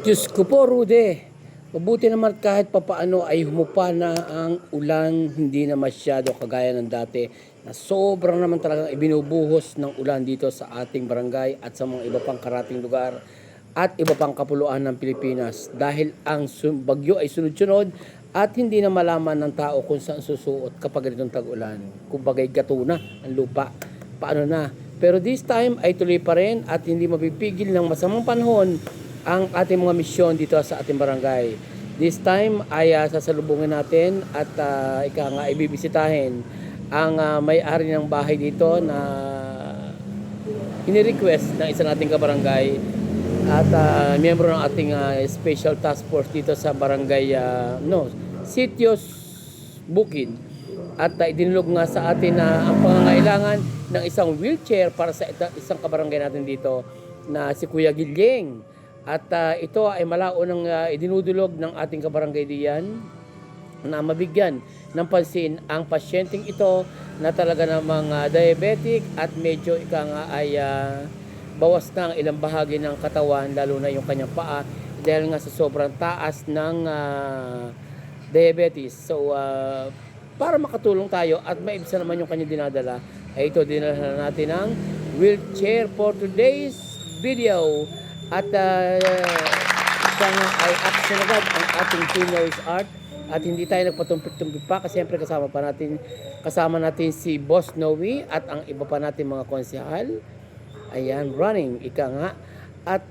Diyos ko po, Rude. Mabuti naman kahit papaano ay humupa na ang ulan, hindi na masyado kagaya ng dati na sobrang naman talagang ibinubuhos ng ulan dito sa ating barangay at sa mga iba pang karating lugar at iba pang kapuluan ng Pilipinas dahil ang bagyo ay sunod-sunod at hindi na malaman ng tao kung saan susuot kapag ganitong tag-ulan. Kumbagay gato na ang lupa. Paano na? Pero this time ay tuloy pa rin at hindi mapipigil ng masamang panahon ang ating mga misyon dito sa ating barangay. This time ay sasalubungin natin at ika nga ibibisitahin ang may-ari ng bahay dito na ini-request ng isa nating kabarangay at miyembro ng ating special task force dito sa barangay Sitios Bukid. At idinulog nga sa atin na ang pangangailangan ng isang wheelchair para sa isang kabarangay natin dito na si Kuya Gilyeng. At ito ay malao ng idinudulog ng ating kabarangay diyan na mabigyan ng pansin ang pasyenteng ito na talaga namang diabetic at medyo ay bawas na ang ilang bahagi ng katawan, lalo na yung kanyang paa dahil nga sa sobrang taas ng diabetes. So para makatulong tayo at maibsan naman yung kanyang dinadala, ay ito dinala natin ng wheelchair for today's video. At siya nga ay action agad ang ating Team Noise Art at hindi tayo nagpatumpik-tumpik pa kasi siyempre kasama natin si Boss Noe at ang iba pa natin mga konsehal. Ayan, running, ika nga. At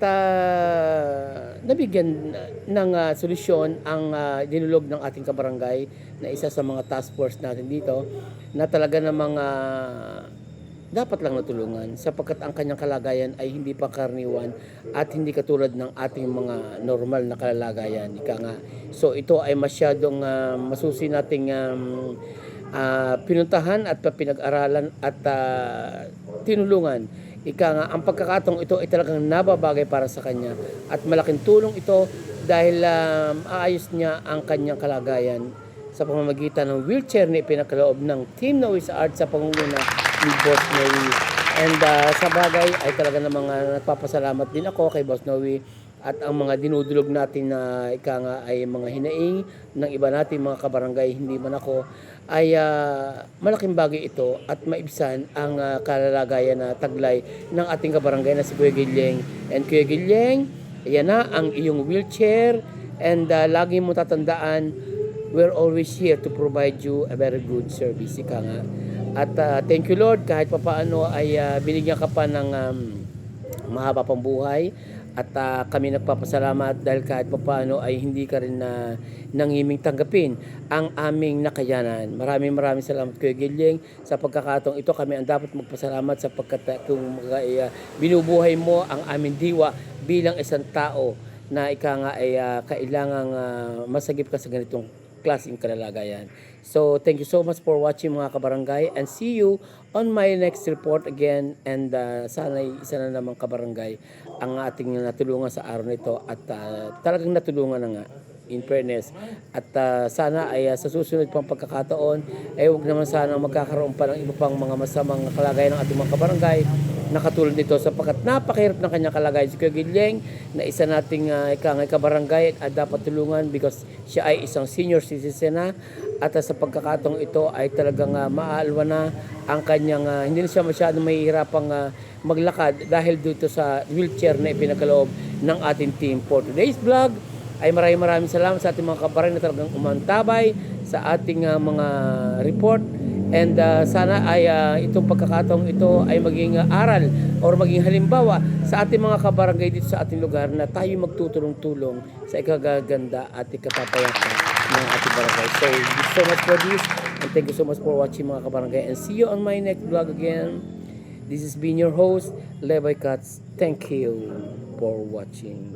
nabigyan ng solusyon ang dinulog ng ating kabarangay na isa sa mga task force natin dito na talaga namang dapat lang natulungan sapagkat ang kanyang kalagayan ay hindi pa karaniwan at hindi katulad ng ating mga normal na kalagayan. Ika nga. So ito ay masyadong masusi nating pinuntahan at pinag-aralan at tinulungan. Ika nga, ang pagkakataong ito ay talagang nababagay para sa kanya at malaking tulong ito dahil aayos niya ang kanyang kalagayan sa pamamagitan ng wheelchair na ipinakaloob ng Team Noise Art sa pangunguna ni Boss Noe. And sa bagay ay talaga namang nagpapasalamat din ako kay Boss Noe at ang mga dinudulog natin na ika nga ay mga hinaing ng iba nating mga kabarangay, hindi man ako, ay malaking bagay ito at maibsan ang kalalagayan na taglay ng ating kabarangay na si Kuya Gilyeng. And Kuya Gilyeng, ayan na ang iyong wheelchair and lagi mo tatandaan, we're always here to provide you a very good service. Ika nga. At thank you Lord kahit papaano ay binigyan ka pa ng mahaba pang buhay at kami nagpapasalamat dahil kahit papaano ay hindi ka rin nangiming tanggapin ang aming nakayanan. Maraming salamat Kuya Gilyeng sa pagkakataong ito. Kami ang dapat magpasalamat sapagkat kung binubuhay mo ang aming diwa bilang isang tao na ika nga ay kailangang masagip ka sa ganitong klaseng kalalagayan. So, thank you so much for watching mga kabarangay and see you on my next report again and sana isa na namang kabarangay ang ating natulungan sa araw nito at talagang natulungan na nga in fairness at sana ay sa susunod pang pagkakataon ay huwag naman sana magkakaroon pa ng iba pang mga masamang kalagayan ng ating mga kabarangay na katulad nito sapagkat napakahirap ng kanyang kalagayan si Kuya Gilyeng na isa nating kabarangay at dapat tulungan because siya ay isang senior citizen na at sa pagkakataong ito ay talagang maalwa na ang kanyang hindi na siya masyadong mahihirapang maglakad dahil dito sa wheelchair na ipinakaloob ng ating team. For today's vlog ay maraming salamat sa ating mga kabarangay na talagang umantabay sa ating mga report. And sana ay itong pagkakataong ito ay maging aral or maging halimbawa sa ating mga kabarangay dito sa ating lugar na tayo magtutulong-tulong sa ikagaganda at ikapapayapa ng ating barangay. So, thank you so much for this and thank you so much for watching mga kabarangay and see you on my next vlog again. This has been your host, Leboy Cuts. Thank you for watching.